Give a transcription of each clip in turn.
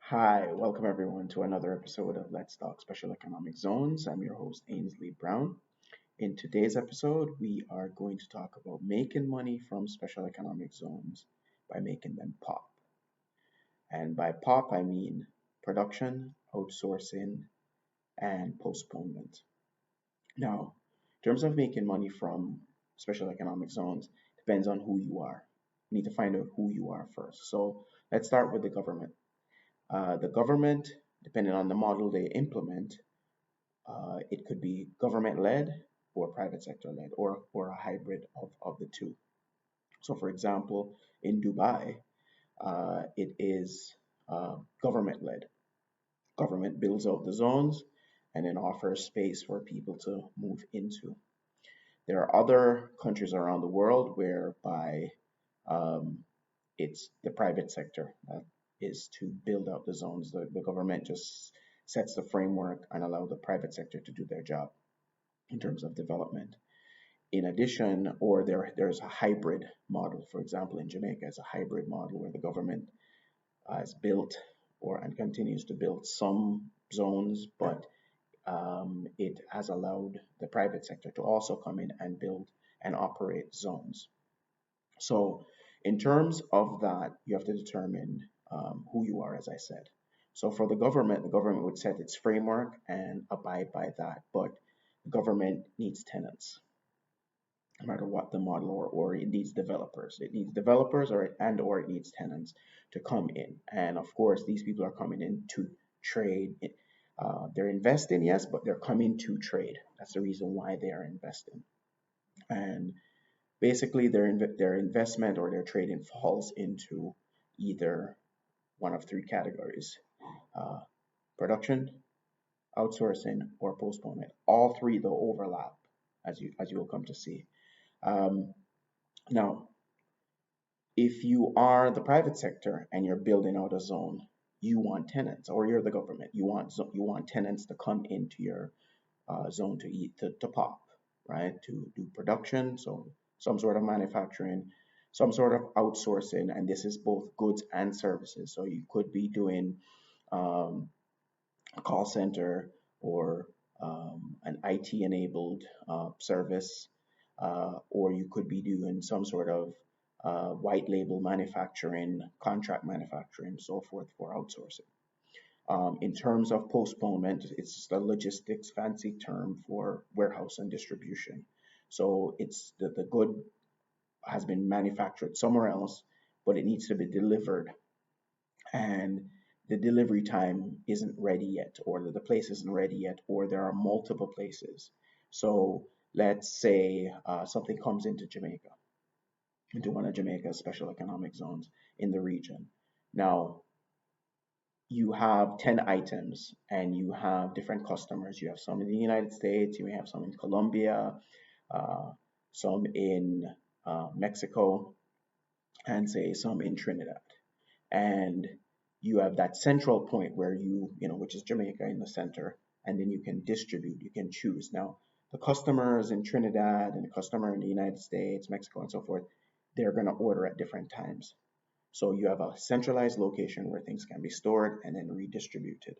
Hi, welcome everyone to another episode of Let's Talk Special Economic Zones. I'm your host, Ainsley Brown. In today's episode, we are going to talk about making money from special economic zones by making them pop. And by pop, I mean production, outsourcing, and postponement. Now, in terms of making money from special economic zones, depends on who you are. You need to find out who you are first. So let's start with the government. The government, depending on the model they implement, it could be government led or private sector led or a hybrid of the two. So, for example, in Dubai, it is government led. Government builds out the zones and then offers space for people to move into. There are other countries around the world whereby um, it's the private sector that is to build out the zones. The government just sets the framework and allow the private sector to do their job in terms of development. In addition, or there's a hybrid model. For example, in Jamaica, it's a hybrid model where the government has built or and continues to build some zones, but it has allowed the private sector to also come in and build and operate zones. So, in terms of that, you have to determine who you are, as I said. So, for the government would set its framework and abide by that, but the government needs tenants, no matter what the model, or it needs developers. It needs developers or it needs tenants to come in. And of course, these people are coming in to trade. They're investing, yes, but they're coming to trade. That's the reason why they are investing. And basically, their investment or their trading falls into either one of three categories: uh, production, outsourcing, or postponement. All three though overlap, as you will come to see. Um, Now, if you are the private sector and you're building out a zone, you want tenants, or you're the government. You want tenants to come into your zone to eat to pop, right? To do production, so some sort of manufacturing, some sort of outsourcing, and this is both goods and services. So you could be doing um, a call center or an IT enabled service, or you could be doing some sort of white label manufacturing, contract manufacturing, so forth for outsourcing. In terms of postponement, it's just a logistics fancy term for warehouse and distribution. So it's the good has been manufactured somewhere else, but it needs to be delivered, and the delivery time isn't ready yet, or the place isn't ready yet, or there are multiple places. So let's say something comes into Jamaica, into one of Jamaica's special economic zones in the region. Now, you have 10 items and you have different customers. You have some in the United States, you may have some in Colombia, uh, some in Mexico, and say some in Trinidad. And you have that central point where which is Jamaica in the center, and then you can distribute, you can choose. Now, the customers in Trinidad and the customer in the United States, Mexico, and so forth, they're going to order at different times. So you have a centralized location where things can be stored and then redistributed,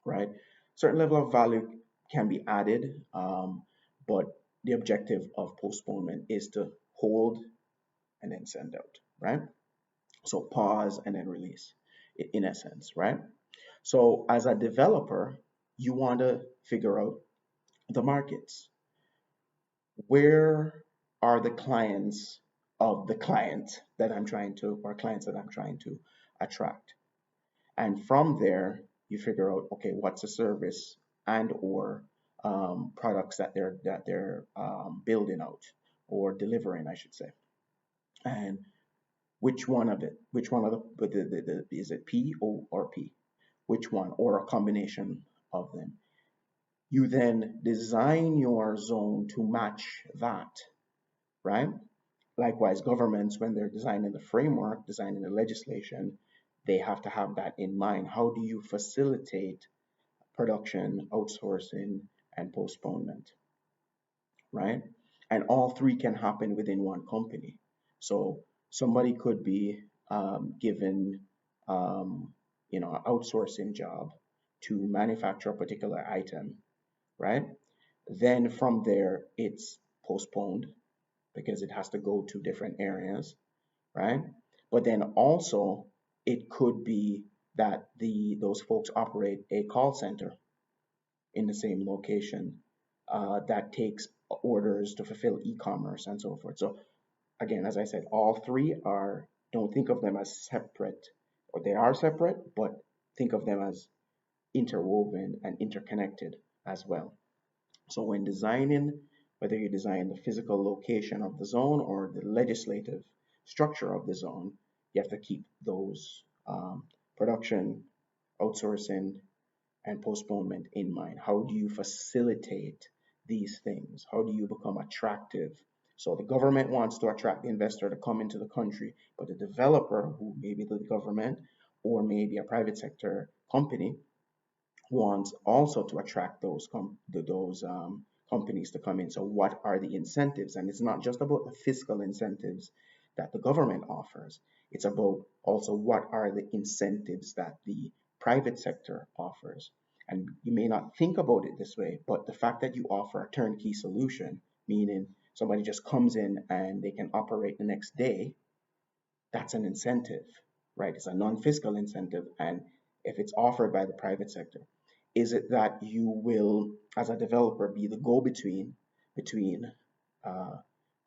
right? Certain level of value can be added, but the objective of postponement is to hold and then send out, right? So pause and then release, in essence, right? So as a developer, you want to figure out the markets. Where are the clients of the client that I'm trying to, or clients that I'm trying to attract? And from there, you figure out, okay, what's a service and or products that they're building out or delivering, I should say. And which one of is it P or P? Which one, or a combination of them? You then design your zone to match that, right? Likewise, governments, when they're designing the framework, designing the legislation, they have to have that in mind. How do you facilitate production, outsourcing, and postponement, right? And all three can happen within one company. So somebody could be given um, an outsourcing job to manufacture a particular item, right? Then from there, it's postponed because it has to go to different areas, right? But then also, it could be that those folks operate a call center in the same location that takes orders to fulfill e-commerce and so forth. So again, as I said, all three are, don't think of them as separate, or they are separate, but think of them as interwoven and interconnected as well. So when designing, whether you design the physical location of the zone or the legislative structure of the zone, you have to keep those production, outsourcing, and postponement in mind. How do you facilitate these things? How do you become attractive? So the government wants to attract the investor to come into the country, but the developer, who may be the government or maybe a private sector company, wants also to attract those companies to come in. So what are the incentives? And it's not just about the fiscal incentives that the government offers. It's about also what are the incentives that the private sector offers. And you may not think about it this way, but the fact that you offer a turnkey solution, meaning somebody just comes in and they can operate the next day, that's an incentive, right? It's a non-fiscal incentive. And if it's offered by the private sector, is it that you will, as a developer, be the go-between between uh,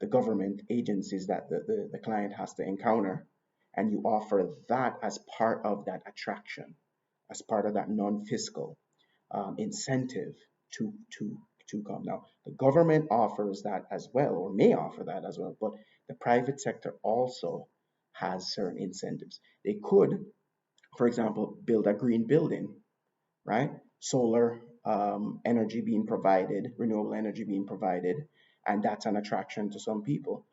the government agencies that the client has to encounter, and you offer that as part of that attraction, as part of that non-fiscal incentive to to to come. Now, the government offers that as well, or may offer that as well, but the private sector also has certain incentives. They could, for example, build a green building, right? Solar energy being provided, renewable energy being provided, and that's an attraction to some people.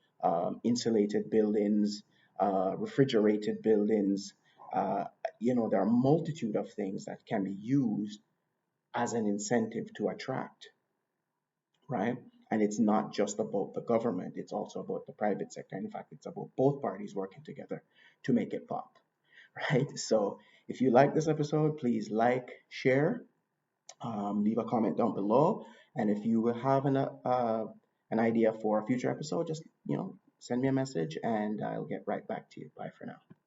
Insulated buildings, refrigerated buildings, uh, there are a multitude of things that can be used as an incentive to attract, right? And it's not just about the government, it's also about the private sector. In fact, it's about both parties working together to make it pop, right? So if you like this episode, please like, share, leave a comment down below. And if you have an idea for a future episode, just send me a message and I'll get right back to you. Bye for now.